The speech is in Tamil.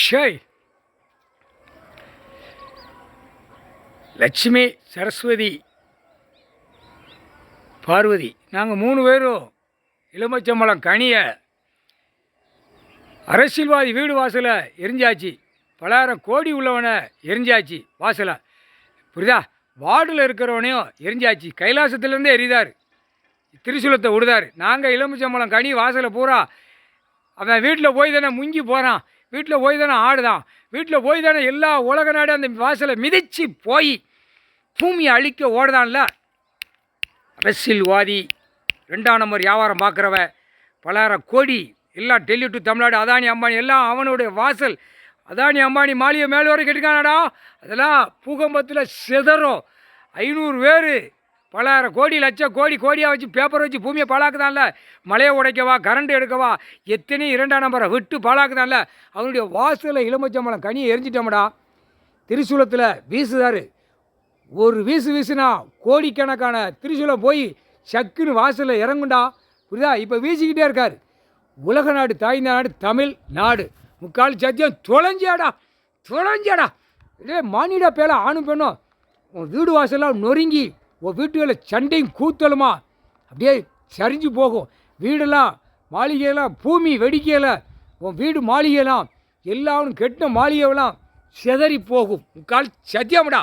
ஷேய் லட்சுமி, சரஸ்வதி, பார்வதி, நாங்கள் 3 பேரும் எலுமிச்சம்பழம் கனியை அரசியல்வாதி வீடு வாசலை எரிஞ்சாச்சு. பலாயிரம் கோடி உள்ளவனை எரிஞ்சாச்சு வாசலை. புரியுதா? வார்டில் இருக்கிறவனையும் எரிஞ்சாச்சு. கைலாசத்துலேருந்தே எரிதார், திரிசூலத்தை விடுதார். நாங்கள் எலுமிச்சம்பழம் கனி வாசலை பூரா அவன் வீட்டில் போய் தானே முங்கி போகிறான், வீட்டில் போய் தானே ஆடுதான், வீட்டில் போய் தானே எல்லா உலக நாடு அந்த வாசலை மிதித்து போய் பூமியை அழிக்க ஓடுதான்ல. அரசியல்வாதி, 2ஆம் நம்பர் வியாபாரம் பார்க்குறவ, பலாயிரம் கோடி எல்லாம் டெல்லி டு தமிழ்நாடு, அதானி அம்பானி எல்லாம் அவனுடைய வாசல். அதானி அம்பானி மாளிகை மேல் வரை கட்டிக்கானடா, அதெல்லாம் பூகம்பத்தில் சிதறும். 500 பேர் பலாயிரம் கோடி லட்சம் கோடி கோடியாக வச்சு பேப்பர் வச்சு பூமியை பாழாக்குதான்ல. மலையை உடைக்கவா, கரண்ட் எடுக்கவா, எத்தனை 2ஆம் நம்பரை விட்டு பாழாக்குதான்ல. அவனுடைய வாசலில் எலுமிச்சம்பழம் கனியை எரிஞ்சிட்டோம்டா. திரிசூலத்தில் வீசுதார். ஒரு வீசுனா கோடிக்கணக்கான திரிசூலம் போய் சக்குன்னு வாசலில் இறங்குண்டா. புரியுதா? இப்போ வீசிக்கிட்டே இருக்கார். உலக நாடு, தாய்ந்த நாடு, தமிழ் நாடு, 3/4 சத்தியம் தொலைஞ்சாடா. இதே மானிடா பேல ஆணும் பெண்ணும் உன் வீடு வாசலாம் நொறுங்கி உன் வீட்டுகளில் சண்டையும் கூத்தலுமா அப்படியே சரிஞ்சு போகும். வீடெல்லாம் மாளிகையெல்லாம் பூமி வெடிக்கையில் உன் வீடு மாளிகையெல்லாம் எல்லாம் கெட்டின மாளிகையெல்லாம் சிதறி போகும். 3/4 சத்தியம்டா.